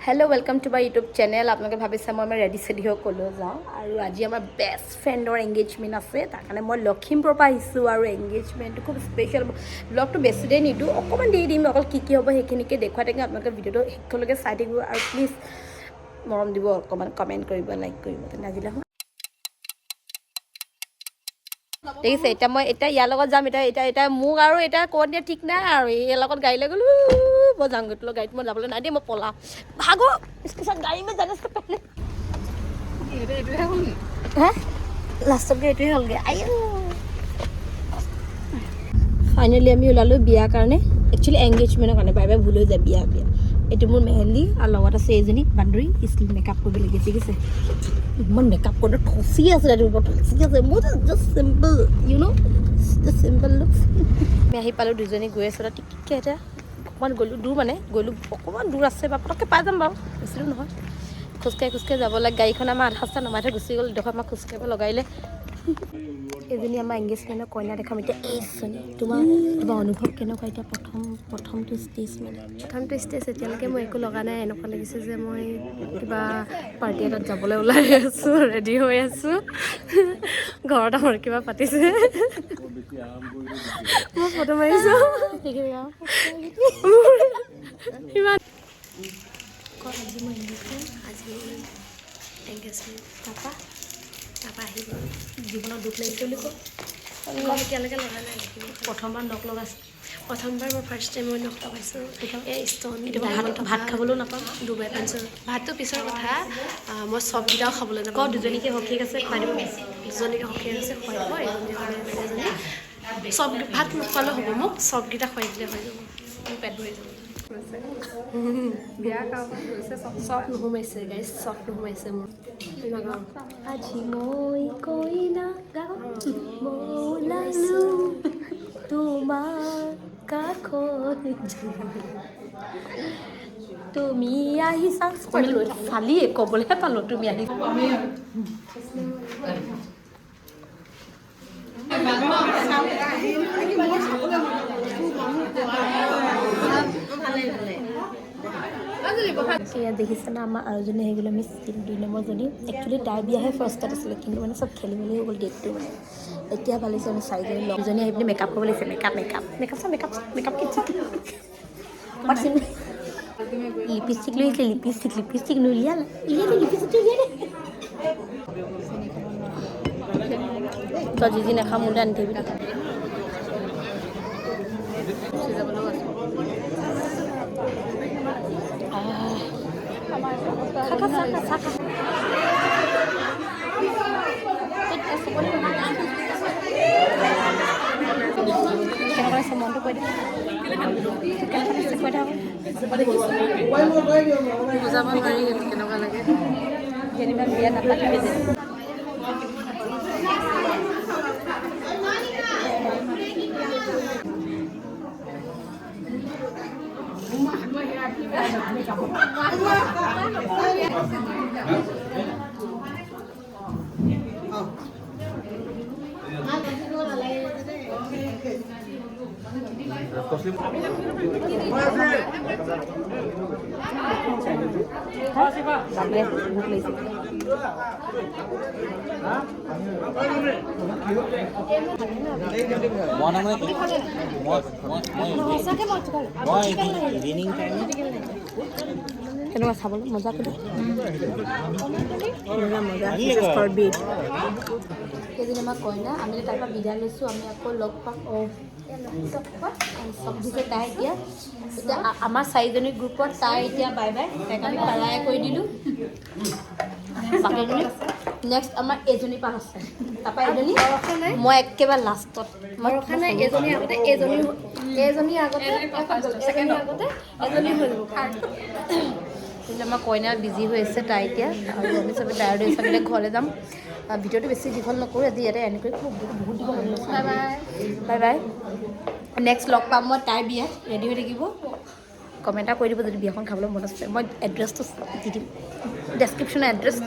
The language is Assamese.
hello welcome to my YouTube channel आपलोके भाविছে মই ৰেডি চেডি হৈ কলৈ যাওঁ আৰু আজি আমাৰ বেষ্ট ফ্ৰেণ্ডৰ এংগেজমেণ্ট আছে তাৰ কাৰণে মই লখিমপুৰৰ পৰা আহিছোঁ আৰু এংগেজমেণ্টটো খুব স্পেচিয়েল ব্লগটো বেছি দেৰি নিদিওঁ অকণমান দেৰি দিম অকল কি হ'ব সেইখিনিকে দেখুৱাই থাকিম আপোনালোকে ভিডিঅ'টো শেষলৈকে চাই থাকিব আৰু প্লিজ মৰম দিব অকণমান কমেণ্ট কৰিব লাইক কৰিব তেনে আজিলৈ দেখিছে এতিয়া মই এতিয়া ইয়াৰ লগত যাম এতিয়া মোক আৰু এতিয়া ক'ত দিয়া ঠিক নাই আৰু ইয়াৰ লগত গাড়ী লৈ গ'লোঁ মই যাম গৈ তোৰ গাড়ীত মই যাবলৈ নাই দেই মই পলাওঁ ভাগো इसके साथ गाड़ी में जाने से पहले लास्ट गए এইটোৱে হ'লগৈ ফাইনেলি আমি ওলালোঁ বিয়াৰ কাৰণে একচুৱেলি এংগেজমেণ্টৰ কাৰণে বাই বাই ভুল হৈ যায় বিয়া এইটো মোৰ মেহেন্দি আৰু লগত আছে এজনী বান্ধৰী স্কিন মেকআপ কৰিব লাগে ঠিক আছে ইমান মেকআপ কৰোঁতে ঠচি আছে ঠচি আছে মোৰ just simple you know' just simple looks আমি আহি পালোঁ দুজনী গৈ আছোঁ টিকিটকৈ এতিয়া অকণমান গ'লোঁ দূৰ মানে গ'লোঁ অকণমান দূৰ আছে বা পটককৈ পাই যাম বাৰু বেছি দূৰ নহয় খোজকাঢ়ি যাব লাগে গাড়ীখন আমাৰ আধা ৰাস্তা নমাই থৈ গুচি গ'ল ইডোখৰ আমাক খোজকাঢ়িব লগাইলে এজনী আমাৰ এংগেজমেণ্টৰ কইনা দেখাম এতিয়া এইজনী তোমাৰ অনুভৱ কেনেকুৱা এতিয়া প্ৰথমটো ষ্টেজ মানে প্ৰথমটো ষ্টেজ এতিয়ালৈকে মই একো লগা নাই এনেকুৱা লাগিছে যে মই কিবা পাৰ্টি এটাত যাবলৈ ওলাই আছোঁ ৰেডি হৈ আছোঁ ঘৰত আমাৰ কিবা পাতিছে মই ফটো মাৰিছোঁ ইমান আজি মই এংগেজমেণ্ট তাৰপৰা আহিব জীৱনত দুখ লাগিছে বুলি কওঁ এতিয়ালৈকে লগা নাই প্ৰথমবাৰ নখ লগাইছোঁ প্ৰথমবাৰ মই ফাৰ্ষ্ট টাইম মই নখ লগাইছোঁ এই ষ্টন ভাত খাবলৈও নাপাম ডুবাই পাইছোঁ ভাতটো পিছৰ কথা মই চবকেইটাও খাবলৈ নাপাওঁ দুজনীকে হকিক আছে খুৱাই দিব দুজনীকে হকিক আছে খুৱাই দিব এজনী চব ভাত নোখোৱালেও হ'ব মোক চবকেইটা খুৱাই দিলে হৈ যাব মোৰ পেট ভৰি যাব চব নোসোমাইছে গাইজ চব নোসোমাইছে মোৰ আজি মই কইনা ওলালোঁ তোমাৰ কাষত তুমি আহিছা চালিয়ে ক'বলৈহে পালোঁ তুমি আহি এয়া দেখিছে না আমাৰ আৰু এজনী আহি গ'ল আমি 2 নম্বৰজনী একচুৱেলি তাই বিয়াহে ফাৰ্ষ্টত আছিলে কিন্তু মানে চব খেলি মেলি হৈ গ'ল ডেটটো মানে এতিয়া ভাবিছোঁ আমি 4জনী লগজনী আহি পিনে মেকআপ কৰিব লাগিছে মেকআপ লিপষ্টিক লৈ আহিছিলে লিপষ্টিক নুলিয়ালে লিপষ্টিক উলিয়ালে তই যি নাখাওঁ মোলৈ আনি থাকিবি মনটো কৈ দিম বুজাব নোৱাৰি কেনেকুৱা লাগে যেনিবা বিয়া নাপাতিবি যে কেনেকুৱা চাবলৈ মজা কৰি সেইদিন আমাৰ কইনা আমি তাৰ পৰা বিদায় লৈছোঁ আমি আকৌ লগ পাম চব দিছে তাই এতিয়া আমাৰ 4জনী গ্ৰুপত তাই এতিয়া বাই বাই তাইক আমি পাৰাই কৰি দিলোঁ বাকীজনী নেক্সট আমাৰ এজনী পাছ আছে তাৰপৰা এজনী মই একেবাৰে লাষ্টত মই ৰখা নাই এজনী আগতে এজনী আগতে এজনী হৈ যাব কিন্তু আমাৰ কইনা বিজি হৈ আছে তাই এতিয়া আৰু আমি চবে টায়াৰ্ড হৈ চাবলৈ ঘৰলৈ যাম ভিডিঅ'টো বেছি দীঘল নকৰোঁ আজি ইয়াতে এনেকৈ বহুত দীঘল হৈ গৈছে বাই বাই নেক্সট লগ পাম মই তাইৰ বিয়াত ৰেডি হৈ থাকিব কমেণ্ট এটা কৰি দিব যদি বিয়াখন খাবলৈ মন আছে মই এড্ৰেছটো দি দিম ডেছক্ৰিপশ্যনৰ এড্ৰেছ